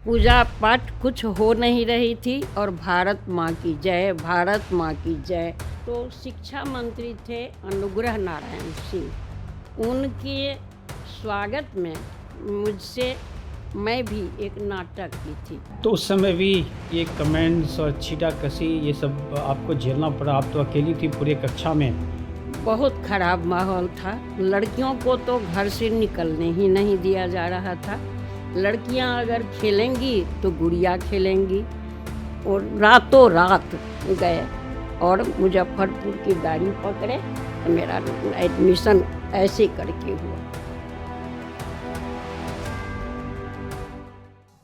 पूजा पाठ कुछ हो नहीं रही थी और भारत माँ की जय, भारत माँ की जय। तो शिक्षा मंत्री थे अनुग्रह नारायण सिंह। उनके स्वागत में मुझसे मैं भी एक नाटक की थी। तो उस समय भी ये कमेंट्स और छीटाकशी ये सब आपको झेलना पड़ा। आप तो अकेली थी पूरे कक्षा में। बहुत खराब माहौल था। लड़कियों को तो घर से निकलने ही नहीं दिया जा रहा था। लड़कियां अगर खेलेंगी तो गुड़िया खेलेंगी। और रातों रात गए और मुजफ्फरपुर की गाड़ी पकड़े। मेरा एडमिशन ऐसे करके हुआ।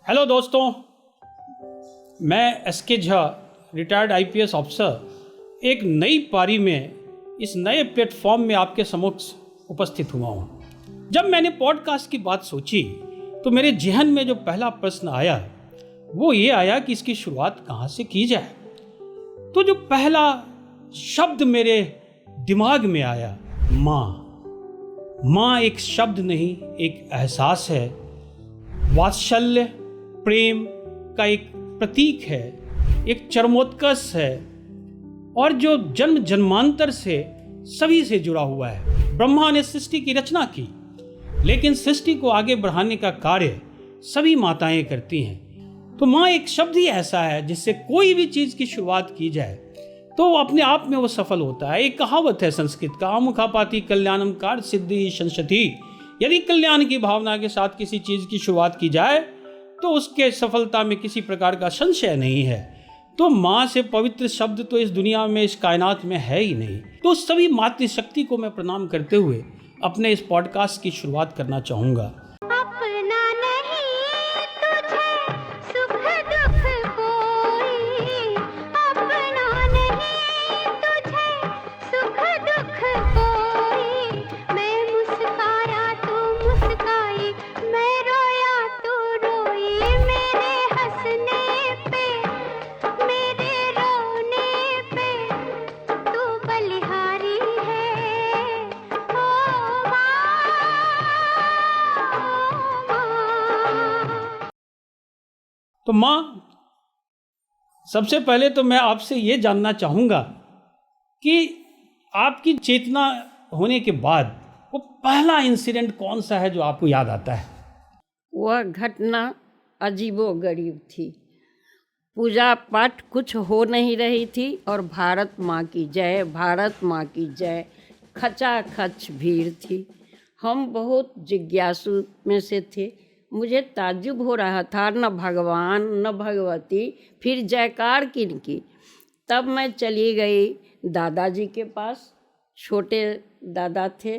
हेलो दोस्तों, मैं SK Jha, retired IPS officer, एक नई पारी में इस नए प्लेटफॉर्म में आपके समक्ष उपस्थित हुआ हूँ। जब मैंने पॉडकास्ट की बात सोची तो मेरे जहन में जो पहला प्रश्न आया वो ये आया कि इसकी शुरुआत कहाँ से की जाए। तो जो पहला शब्द मेरे दिमाग में आया, माँ। माँ एक शब्द नहीं, एक एहसास है। वात्सल्य, प्रेम का एक प्रतीक है, एक चरमोत्कर्ष है और जो जन्म जन्मांतर से सभी से जुड़ा हुआ है। ब्रह्मा ने सृष्टि की रचना की, लेकिन सृष्टि को आगे बढ़ाने का कार्य सभी माताएं करती हैं। तो माँ एक शब्द ही ऐसा है जिससे कोई भी चीज की शुरुआत की जाए तो अपने आप में वो सफल होता है। एक कहावत है संस्कृत का, आमुखापाति कल्याणम कार्य सिद्धि संशति। यदि कल्याण की भावना के साथ किसी चीज की शुरुआत की जाए तो उसके सफलता में किसी प्रकार का संशय नहीं है। तो माँ से पवित्र शब्द तो इस दुनिया में, इस कायनात में है ही नहीं। तो सभी मातृशक्ति को मैं प्रणाम करते हुए अपने इस पॉडकास्ट की शुरुआत करना चाहूँगा। तो माँ, सबसे पहले तो मैं आपसे ये जानना चाहूँगा कि आपकी चेतना होने के बाद वो पहला इंसिडेंट कौन सा है जो आपको याद आता है? वह घटना अजीबोगरीब थी। पूजा पाठ कुछ हो नहीं रही थी और भारत माँ की जय, भारत माँ की जय खचाखच भीड़ थी। हम बहुत जिज्ञासु में से थे। मुझे ताज्जुब हो रहा था, न भगवान न भगवती, फिर जयकार किनकी। तब मैं चली गई दादाजी के पास। छोटे दादा थे,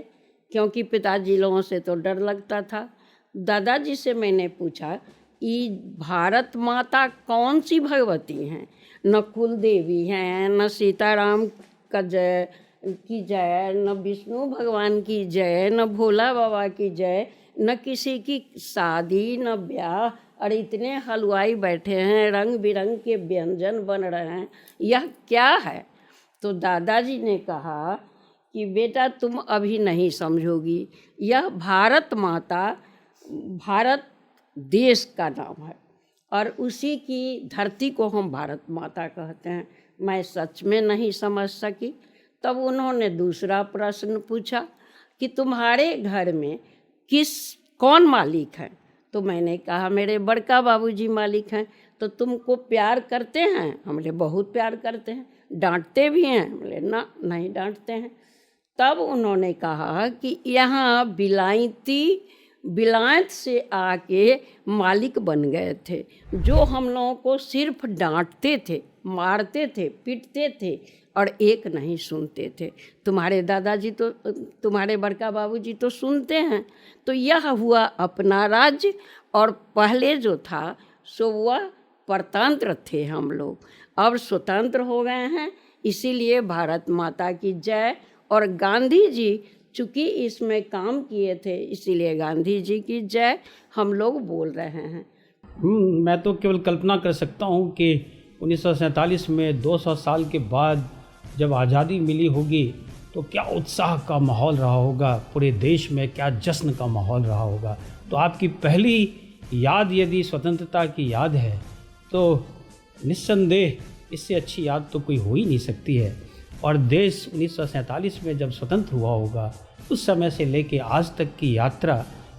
क्योंकि पिताजी लोगों से तो डर लगता था। दादाजी से मैंने पूछा, ये भारत माता कौन सी भगवती हैं? न कुल देवी हैं, न सीताराम का जय की जय, न विष्णु भगवान की जय, न भोला बाबा की जय, न किसी की शादी न ब्याह। और इतने हलवाई बैठे हैं, रंग बिरंग के व्यंजन बन रहे हैं, यह क्या है? तो दादाजी ने कहा कि बेटा, तुम अभी नहीं समझोगी। यह भारत माता भारत देश का नाम है और उसी की धरती को हम भारत माता कहते हैं। मैं सच में नहीं समझ सकी। तब उन्होंने दूसरा प्रश्न पूछा कि तुम्हारे घर में कौन मालिक है? तो मैंने कहा, मेरे बड़का बाबूजी मालिक हैं। तो तुमको प्यार करते हैं? हमने बहुत प्यार करते हैं। डांटते भी हैं? हमने ना, नहीं डांटते हैं। तब उन्होंने कहा कि यहाँ विलायत से आके मालिक बन गए थे, जो हम लोगों को सिर्फ डांटते थे, मारते थे, पीटते थे और एक नहीं सुनते थे। तुम्हारे दादाजी तो, तुम्हारे बड़का बाबूजी तो सुनते हैं। तो यह हुआ अपना राज्य। और पहले जो था सो वह परतंत्र थे हम लोग, अब स्वतंत्र हो गए हैं। इसीलिए भारत माता की जय। और गांधी जी चूँकि इसमें काम किए थे, इसीलिए गांधी जी की जय हम लोग बोल रहे हैं। मैं तो केवल कल्पना कर सकता हूँ कि 1947 में 200 साल के बाद जब आज़ादी मिली होगी तो क्या उत्साह का माहौल रहा होगा पूरे देश में, क्या जश्न का माहौल रहा होगा। तो आपकी पहली याद यदि स्वतंत्रता की याद है तो निस्संदेह इससे अच्छी याद तो कोई हो ही नहीं सकती है। और देश 1947 में जब स्वतंत्र हुआ होगा उस समय से लेके आज तक की यात्रा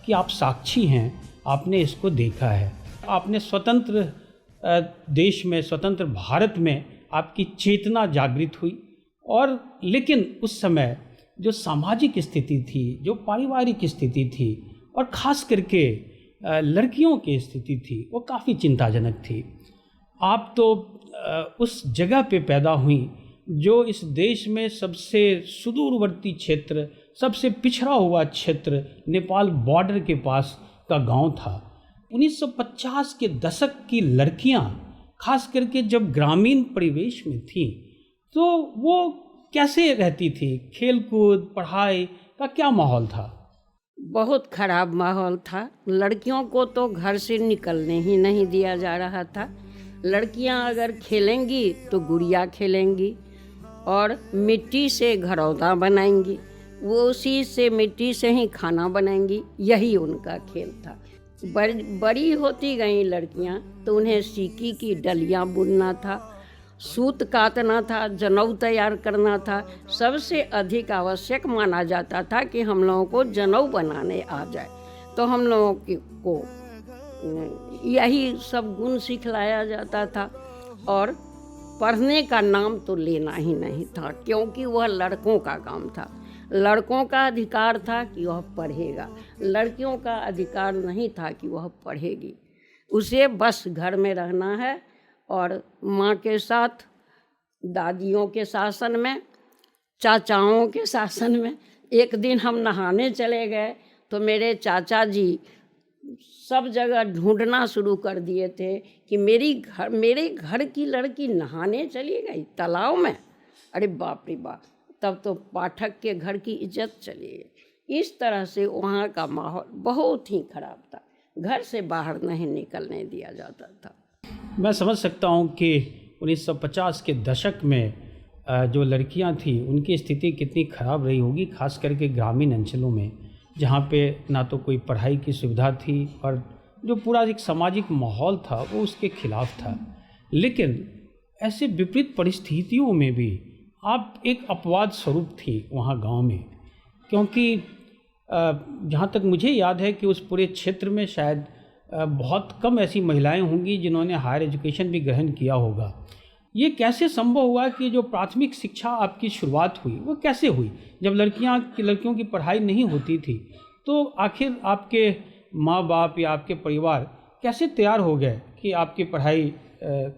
की आप साक्षी हैं, आपने इसको देखा है। आपने स्वतंत्र देश में, स्वतंत्र भारत में आपकी चेतना जागृत हुई। और लेकिन उस समय जो सामाजिक स्थिति थी, जो पारिवारिक स्थिति थी और ख़ास करके लड़कियों की स्थिति थी, वो काफ़ी चिंताजनक थी। आप तो उस जगह पे पैदा हुई जो इस देश में सबसे सुदूरवर्ती क्षेत्र, सबसे पिछड़ा हुआ क्षेत्र, नेपाल बॉर्डर के पास का गांव था। 1950 के दशक की लड़कियां खास करके जब ग्रामीण परिवेश में थीं तो वो कैसे रहती थी? खेलकूद, पढ़ाई का क्या माहौल था? बहुत खराब माहौल था। लड़कियों को तो घर से निकलने ही नहीं दिया जा रहा था। लड़कियां अगर खेलेंगी तो गुड़िया खेलेंगी और मिट्टी से घरौंदा बनाएंगी, वो उसी से मिट्टी से ही खाना बनाएंगी, यही उनका खेल था। बड़ी होती गई लड़कियां तो उन्हें सीकी की डलियां बुनना था, सूत काटना था, जनेऊ तैयार करना था। सबसे अधिक आवश्यक माना जाता था कि हम लोगों को जनेऊ बनाने आ जाए, तो हम लोगों को यही सब गुण सिखलाया जाता था। और पढ़ने का नाम तो लेना ही नहीं था, क्योंकि वह लड़कों का काम था। लड़कों का अधिकार था कि वह पढ़ेगा, लड़कियों का अधिकार नहीं था कि वह पढ़ेगी। उसे बस घर में रहना है और माँ के साथ, दादियों के शासन में, चाचाओं के शासन में। एक दिन हम नहाने चले गए तो मेरे चाचा जी सब जगह ढूंढना शुरू कर दिए थे कि मेरे घर की लड़की नहाने चली गई तालाब में। अरे बाप रे बाप, तब तो पाठक के घर की इज्जत चली गई। इस तरह से वहाँ का माहौल बहुत ही खराब था, घर से बाहर नहीं निकलने दिया जाता था। मैं समझ सकता हूँ कि 1950 के दशक में जो लड़कियाँ थीं उनकी स्थिति कितनी ख़राब रही होगी, खास करके ग्रामीण अंचलों में, जहाँ पे ना तो कोई पढ़ाई की सुविधा थी और जो पूरा एक सामाजिक माहौल था वो उसके खिलाफ था। लेकिन ऐसे विपरीत परिस्थितियों में भी आप एक अपवाद स्वरूप थी वहाँ गांव में, क्योंकि जहाँ तक मुझे याद है कि उस पूरे क्षेत्र में शायद बहुत कम ऐसी महिलाएं होंगी जिन्होंने हायर एजुकेशन भी ग्रहण किया होगा। ये कैसे संभव हुआ कि जो प्राथमिक शिक्षा आपकी शुरुआत हुई वो कैसे हुई? जब लड़कियों की पढ़ाई नहीं होती थी तो आखिर आपके माँ बाप या आपके परिवार कैसे तैयार हो गए कि आपकी पढ़ाई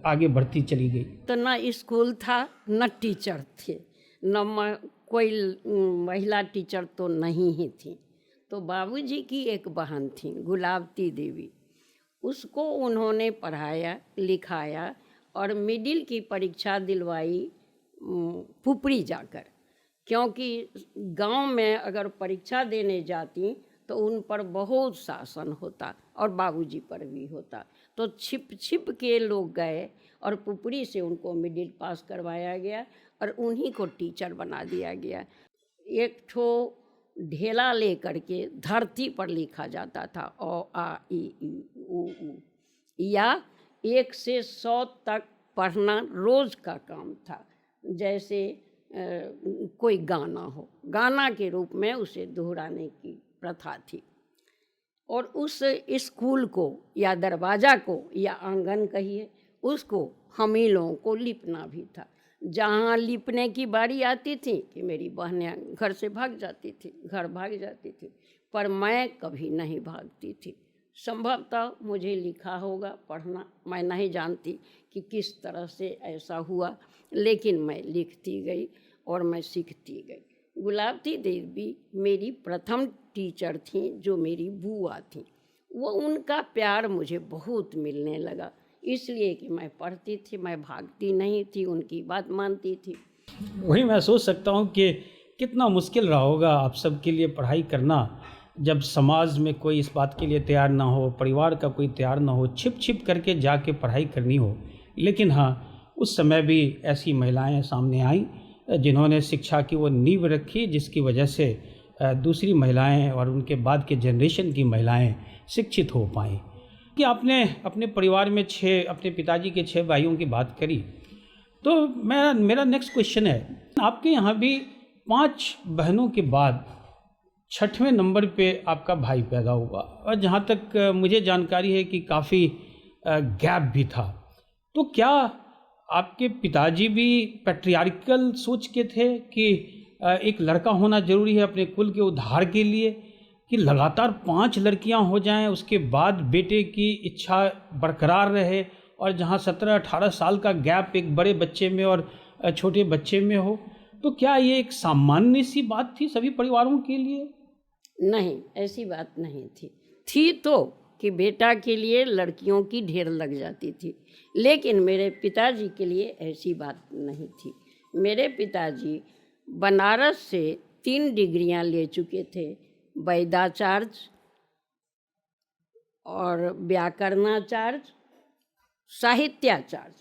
आगे बढ़ती चली गई? तो ना स्कूल था, न टीचर थे, न कोई महिला टीचर तो नहीं ही थी। तो बाबूजी की एक बहन थी गुलाबती देवी, उसको उन्होंने पढ़ाया लिखाया और मिडिल की परीक्षा दिलवाई पुपरी जाकर, क्योंकि गांव में अगर परीक्षा देने जाती तो उन पर बहुत शासन होता और बाबूजी पर भी होता। तो छिप छिप के लोग गए और पुपरी से उनको मिडिल पास करवाया गया और उन्हीं को टीचर बना दिया गया। एक ठो ढेला ले करके धरती पर लिखा जाता था, अ आ इ उ ऊ, या 1 से 100 तक पढ़ना रोज का काम था। जैसे कोई गाना हो, गाना के रूप में उसे दोहराने की प्रथा थी। और उस स्कूल को या दरवाज़ा को या आंगन कहिए, उसको हम ही लोगों को लिपना भी था। जहाँ लिपने की बारी आती थी कि मेरी बहनें घर से भाग जाती थी, घर भाग जाती थी, पर मैं कभी नहीं भागती थी। संभवतः मुझे लिखा होगा पढ़ना, मैं नहीं जानती कि किस तरह से ऐसा हुआ, लेकिन मैं लिखती गई और मैं सीखती गई। गुलाबती देवी मेरी प्रथम टीचर थी, जो मेरी बुआ थी। वो उनका प्यार मुझे बहुत मिलने लगा, इसलिए कि मैं पढ़ती थी, मैं भागती नहीं थी, उनकी बात मानती थी। वही मैं सोच सकता हूँ कि कितना मुश्किल रहा होगा आप सबके लिए पढ़ाई करना, जब समाज में कोई इस बात के लिए तैयार ना हो, परिवार का कोई तैयार ना हो, छिप छिप करके जाके पढ़ाई करनी हो। लेकिन हाँ, उस समय भी ऐसी महिलाएं सामने आईं जिन्होंने शिक्षा की वो नींव रखी, जिसकी वजह से दूसरी महिलाएं और उनके बाद के जनरेशन की महिलाएं शिक्षित हो पाईं। कि आपने अपने परिवार में अपने पिताजी के 6 भाइयों की बात करी, तो मेरा नेक्स्ट क्वेश्चन है, आपके यहाँ भी 5 बहनों के बाद 6वें नंबर पे आपका भाई पैदा हुआ, और जहाँ तक मुझे जानकारी है कि काफ़ी गैप भी था। तो क्या आपके पिताजी भी पैट्रियार्कल सोच के थे कि एक लड़का होना ज़रूरी है अपने कुल के उद्धार के लिए, कि लगातार 5 लड़कियां हो जाएं उसके बाद बेटे की इच्छा बरकरार रहे, और जहां 17-18 साल का गैप एक बड़े बच्चे में और छोटे बच्चे में हो, तो क्या ये एक सामान्य सी बात थी सभी परिवारों के लिए? नहीं, ऐसी बात नहीं थी तो कि बेटा के लिए लड़कियों की ढेर लग जाती थी, लेकिन मेरे पिताजी के लिए ऐसी बात नहीं थी। मेरे पिताजी बनारस से 3 डिग्रियां ले चुके थे, वैदाचार्य और व्याकरणाचार्य, साहित्याचार्य,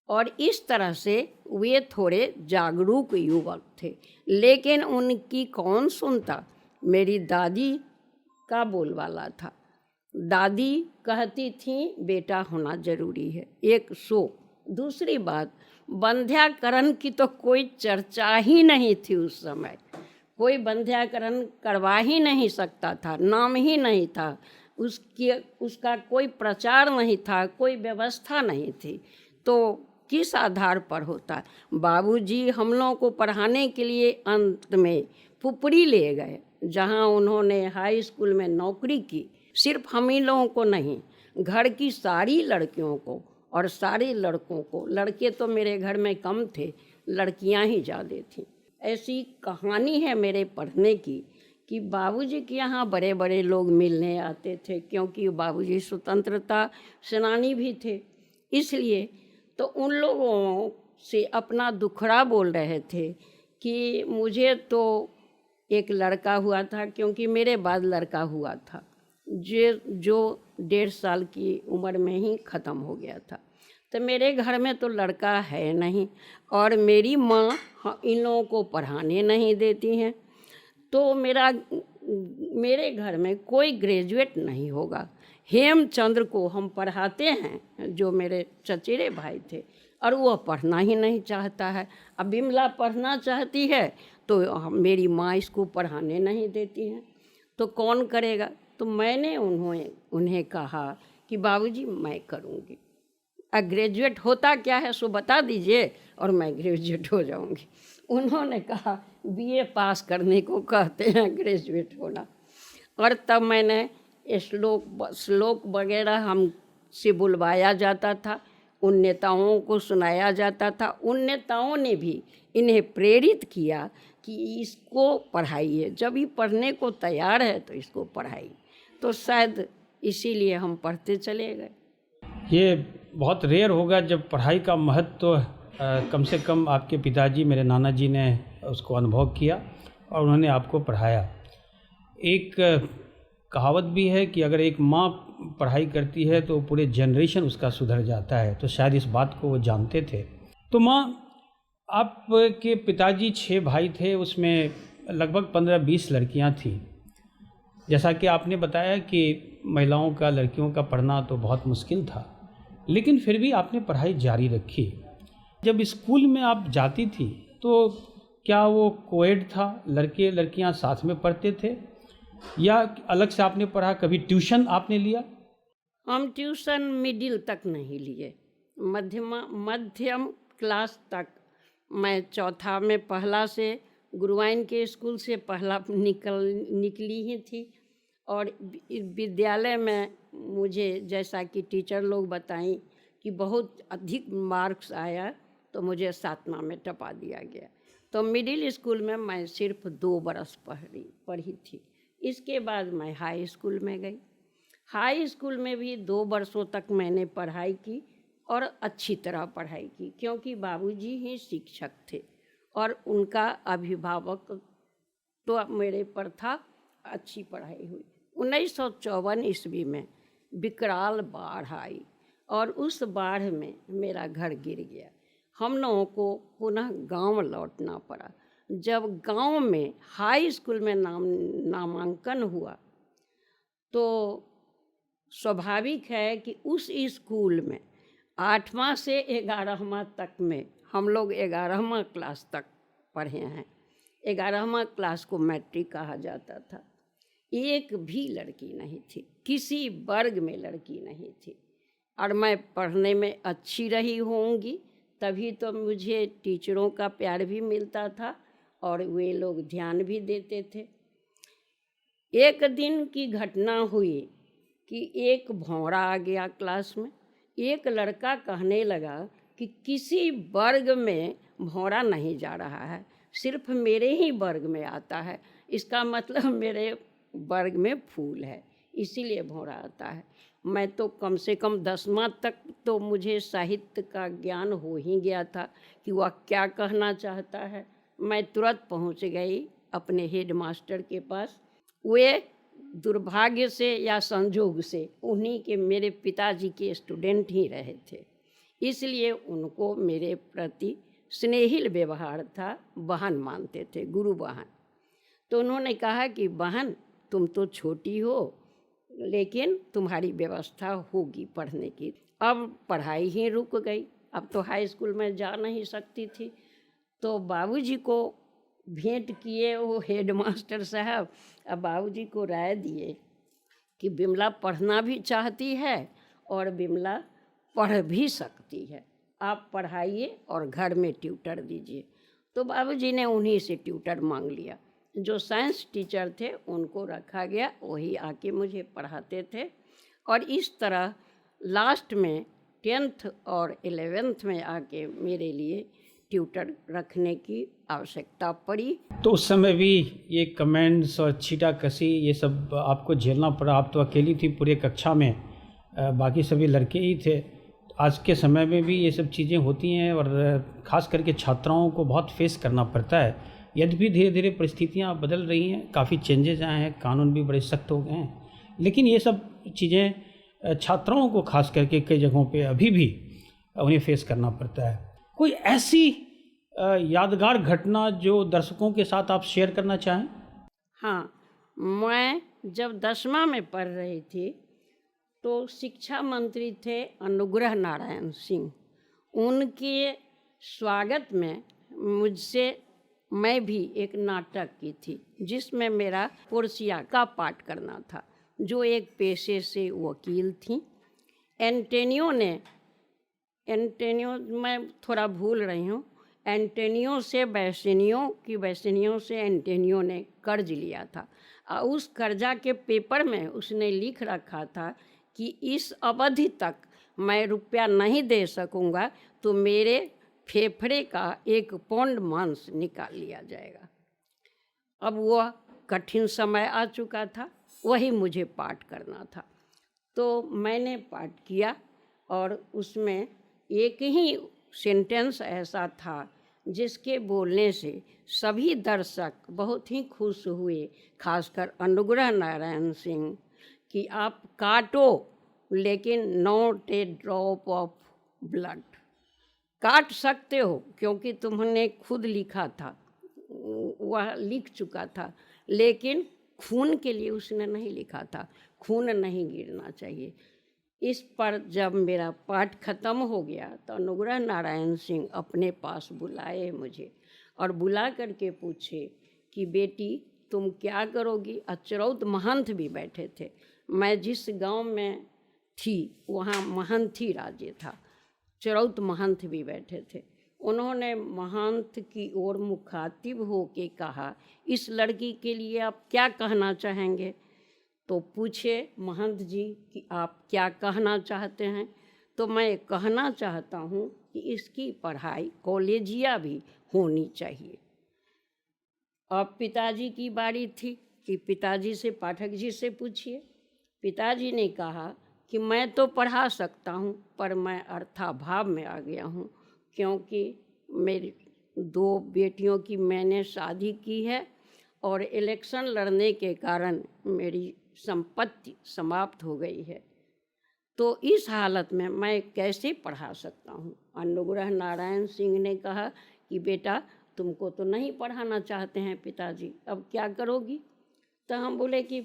और इस तरह से वे थोड़े जागरूक युवक थे, लेकिन उनकी कौन सुनता। मेरी दादी का बोलबाला था, दादी कहती थी बेटा होना जरूरी है, एक सो। दूसरी बात, बंध्याकरण की तो कोई चर्चा ही नहीं थी उस समय, कोई बंध्याकरण करवा ही नहीं सकता था, नाम ही नहीं था उसका कोई प्रचार नहीं था, कोई व्यवस्था नहीं थी, तो किस आधार पर होता। बाबूजी हम लोगों को पढ़ाने के लिए अंत में पुपरी ले गए, जहाँ उन्होंने हाई स्कूल में नौकरी की। सिर्फ हम ही लोगों को नहीं, घर की सारी लड़कियों को और सारे लड़कों को, लड़के तो मेरे घर में कम थे, लड़कियां ही ज़्यादा थीं। ऐसी कहानी है मेरे पढ़ने की कि बाबूजी के यहाँ बड़े बड़े लोग मिलने आते थे, क्योंकि बाबूजी स्वतंत्रता सेनानी भी थे, इसलिए तो उन लोगों से अपना दुखड़ा बोल रहे थे कि मुझे तो एक लड़का हुआ था, क्योंकि मेरे बाद लड़का हुआ था जो 1.5 साल की उम्र में ही ख़त्म हो गया था। तो मेरे घर में तो लड़का है नहीं, और मेरी माँ इन लोगों को पढ़ाने नहीं देती हैं, तो मेरे घर में कोई ग्रेजुएट नहीं होगा। हेमचंद्र को हम पढ़ाते हैं, जो मेरे चचेरे भाई थे, और वो पढ़ना ही नहीं चाहता है। अब बिमला पढ़ना चाहती है तो मेरी माँ इसको पढ़ाने नहीं देती हैं, तो कौन करेगा। तो मैंने उन्हें कहा कि बाबूजी मैं करूँगी, ग्रेजुएट होता क्या है सो बता दीजिए और मैं ग्रेजुएट हो जाऊँगी। उन्होंने कहा बीए पास करने को कहते हैं ग्रेजुएट होना। और तब मैंने श्लोक वगैरह हमसे बुलवाया जाता था, उन नेताओं को सुनाया जाता था। उन नेताओं ने भी इन्हें प्रेरित किया कि इसको पढ़ाइए, जब ये पढ़ने को तैयार है तो इसको पढ़ाइए। तो शायद इसीलिए हम पढ़ते चले गए। ये बहुत रेयर होगा जब पढ़ाई का महत्व कम से कम आपके पिताजी, मेरे नाना जी ने उसको अनुभव किया और उन्होंने आपको पढ़ाया। एक कहावत भी है कि अगर एक माँ पढ़ाई करती है तो पूरे जनरेशन उसका सुधर जाता है, तो शायद इस बात को वो जानते थे। तो माँ, आपके पिताजी 6 भाई थे, उसमें लगभग 15-20 लड़कियाँ थीं। जैसा कि आपने बताया कि महिलाओं का, लड़कियों का पढ़ना तो बहुत मुश्किल था, लेकिन फिर भी आपने पढ़ाई जारी रखी। जब स्कूल में आप जाती थी तो क्या वो कोएड था, लड़के लड़कियां साथ में पढ़ते थे, या अलग से आपने पढ़ा? कभी ट्यूशन आपने लिया? हम ट्यूशन मिडिल तक नहीं लिए, मध्यम क्लास तक। मैं चौथा में पहला से गुरुवाइन के स्कूल से पहला निकली ही थी, और विद्यालय में मुझे जैसा कि टीचर लोग बताएं कि बहुत अधिक मार्क्स आया तो मुझे 7वां में टपा दिया गया। तो मिडिल स्कूल में मैं सिर्फ 2 बरस पढ़ी थी। इसके बाद मैं हाई स्कूल में गई। हाई स्कूल में भी 2 वर्षों तक मैंने पढ़ाई की, और अच्छी तरह पढ़ाई की, क्योंकि बाबूजी ही शिक्षक थे और उनका अभिभावक तो मेरे पर था। अच्छी पढ़ाई हुई। 1954 ईस्वी में विकराल बाढ़ आई, और उस बाढ़ में मेरा घर गिर गया। हम लोगों को पुनः गांव लौटना पड़ा। जब गांव में हाई स्कूल में नामांकन हुआ तो स्वाभाविक है कि उस स्कूल में 8वां से 11वां तक में हम लोग 11वां क्लास तक पढ़े हैं। 11वां क्लास को मैट्रिक कहा जाता था। एक भी लड़की नहीं थी, किसी वर्ग में लड़की नहीं थी। और मैं पढ़ने में अच्छी रही होंगी, तभी तो मुझे टीचरों का प्यार भी मिलता था और वे लोग ध्यान भी देते थे। एक दिन की घटना हुई कि एक भौंरा आ गया क्लास में। एक लड़का कहने लगा कि किसी वर्ग में भौंरा नहीं जा रहा है, सिर्फ मेरे ही वर्ग में आता है। इसका मतलब मेरे वर्ग में फूल है, इसीलिए भौंरा आता है। मैं तो कम से कम 10वां तक तो मुझे साहित्य का ज्ञान हो ही गया था कि वह क्या कहना चाहता है। मैं तुरंत पहुंच गई अपने हेड मास्टर के पास। वे दुर्भाग्य से या संजोग से उन्हीं के, मेरे पिताजी के स्टूडेंट ही रहे थे, इसलिए उनको मेरे प्रति स्नेहिल व्यवहार था, बहन मानते थे, गुरु बहन। तो उन्होंने कहा कि बहन तुम तो छोटी हो, लेकिन तुम्हारी व्यवस्था होगी पढ़ने की। अब पढ़ाई ही रुक गई, अब तो हाई स्कूल में जा नहीं सकती थी। तो बाबूजी को भेंट किए वो हेड मास्टर साहब। अब बाबूजी को राय दिए कि बिमला पढ़ना भी चाहती है और बिमला पढ़ भी सकती है, आप पढ़ाइए और घर में ट्यूटर दीजिए। तो बाबूजी ने उन्हीं से ट्यूटर मांग लिया। जो साइंस टीचर थे उनको रखा गया, वही आके मुझे पढ़ाते थे। और इस तरह लास्ट में 10th और 11th में आके मेरे लिए ट्यूटर रखने की आवश्यकता पड़ी। तो उस समय भी ये कमेंट्स और छीटाकशी ये सब आपको झेलना पड़ा। आप तो अकेली थी पूरे कक्षा में, बाकी सभी लड़के ही थे। आज के समय में भी ये सब चीज़ें होती हैं और ख़ास करके छात्राओं को बहुत फेस करना पड़ता है। यद्यपि धीरे धीरे परिस्थितियाँ बदल रही हैं, काफ़ी चेंजेज आए हैं, कानून भी बड़े सख्त हो गए हैं, लेकिन ये सब चीज़ें छात्राओं को खास करके कई जगहों पे अभी भी उन्हें फेस करना पड़ता है। कोई ऐसी यादगार घटना जो दर्शकों के साथ आप शेयर करना चाहें? हाँ, मैं जब 10वां में पढ़ रही थी तो शिक्षा मंत्री थे अनुग्रह नारायण सिंह। उनके स्वागत में मुझसे मैं भी एक नाटक की थी, जिसमें मेरा पोर्सिया का पाठ करना था, जो एक पेशे से वकील थी। एंटोनियो मैं थोड़ा भूल रही हूँ, एंटोनियो से वैसनियों से एंटोनियो ने कर्ज लिया था। और उस कर्जा के पेपर में उसने लिख रखा था कि इस अवधि तक मैं रुपया नहीं दे सकूंगा तो मेरे फेफड़े का 1 पौंड मांस निकाल लिया जाएगा। अब वह कठिन समय आ चुका था, वही मुझे पाठ करना था। तो मैंने पाठ किया और उसमें एक ही सेंटेंस ऐसा था जिसके बोलने से सभी दर्शक बहुत ही खुश हुए, खासकर अनुग्रह नारायण सिंह, कि आप काटो लेकिन not a drop of blood. काट सकते हो क्योंकि तुमने खुद लिखा था, वह लिख चुका था, लेकिन खून के लिए उसने नहीं लिखा था, खून नहीं गिरना चाहिए। इस पर जब मेरा पाठ खत्म हो गया तो अनुग्रह नारायण सिंह अपने पास बुलाए मुझे और बुला करके पूछे कि बेटी तुम क्या करोगी। अचरौत महंत भी बैठे थे। मैं जिस गांव में थी वहाँ महंती राज्य था, चरौत महंत भी बैठे थे। उन्होंने महंत की ओर मुखातिब होके कहा, इस लड़की के लिए आप क्या कहना चाहेंगे। तो पूछे महंत जी कि आप क्या कहना चाहते हैं। तो मैं कहना चाहता हूँ कि इसकी पढ़ाई कॉलेजिया भी होनी चाहिए। अब पिताजी की बारी थी कि पिताजी से, पाठक जी से पूछिए। पिताजी ने कहा कि मैं तो पढ़ा सकता हूँ, पर मैं अर्थाभाव में आ गया हूँ, क्योंकि मेरी 2 बेटियों की मैंने शादी की है और इलेक्शन लड़ने के कारण मेरी संपत्ति समाप्त हो गई है। तो इस हालत में मैं कैसे पढ़ा सकता हूँ। अनुग्रह नारायण सिंह ने कहा कि बेटा तुमको तो नहीं पढ़ाना चाहते हैं पिताजी, अब क्या करोगी। तो हम बोले कि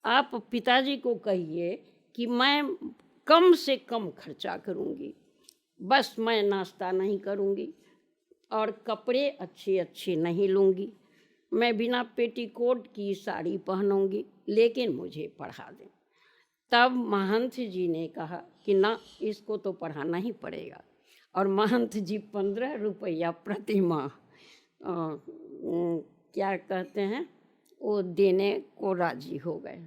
आप पिताजी को कहिए कि मैं कम से कम खर्चा करूँगी, बस मैं नाश्ता नहीं करूँगी और कपड़े अच्छे अच्छे नहीं लूँगी, मैं बिना पेटीकोट की साड़ी पहनूँगी, लेकिन मुझे पढ़ा दें। तब महंत जी ने कहा कि ना, इसको तो पढ़ाना ही पड़ेगा। और महंत जी 15 रुपया प्रति माह क्या कहते हैं वो देने को राजी हो गए,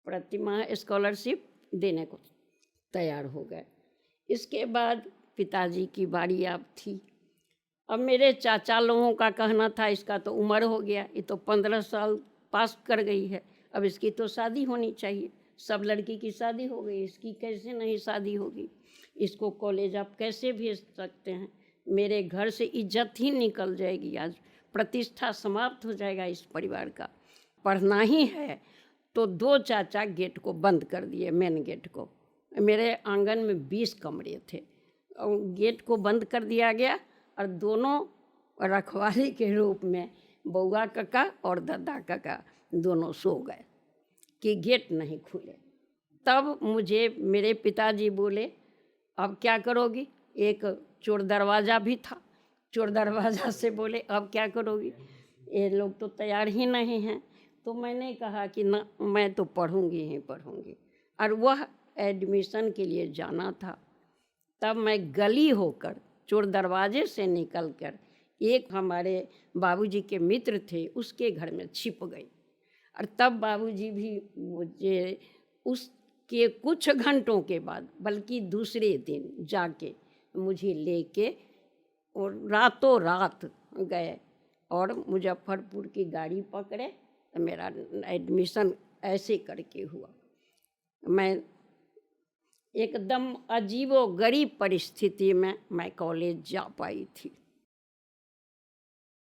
प्रति माह स्कॉलरशिप देने को तैयार हो गए। इसके बाद पिताजी की बारी अब थी। अब मेरे चाचा लोगों का कहना था इसका तो उम्र हो गया, ये तो 15 साल पास कर गई है, अब इसकी तो शादी होनी चाहिए। सब लड़की की शादी हो गई, इसकी कैसे नहीं शादी होगी, इसको कॉलेज आप कैसे भेज सकते हैं, मेरे घर से इज्जत ही निकल जाएगी, आज प्रतिष्ठा समाप्त हो जाएगा इस परिवार का। पढ़ना ही है तो 2 चाचा गेट को बंद कर दिए, मेन गेट को। मेरे आंगन में 20 कमरे थे और गेट को बंद कर दिया गया और दोनों रखवाली के रूप में बउआ काका और दादा काका दोनों सो गए कि गेट नहीं खुले। तब मुझे मेरे पिताजी बोले अब क्या करोगी, एक चोर दरवाज़ा भी था, चोर दरवाज़ा से बोले अब क्या करोगी, ये लोग तो तैयार ही नहीं हैं। तो मैंने कहा कि ना, मैं तो पढ़ूंगी ही पढ़ूंगी। और वह एडमिशन के लिए जाना था। तब मैं गली होकर चोर दरवाजे से निकलकर एक हमारे बाबूजी के मित्र थे उसके घर में छिप गई। और तब बाबूजी भी मुझे उसके कुछ घंटों के बाद, बल्कि दूसरे दिन जाके मुझे लेके और रातों रात गए और मुजफ्फरपुर की गाड़ी पकड़े। तो मेरा एडमिशन ऐसे करके हुआ। मैं एकदम अजीबो गरीब परिस्थिति में मैं कॉलेज जा पाई थी।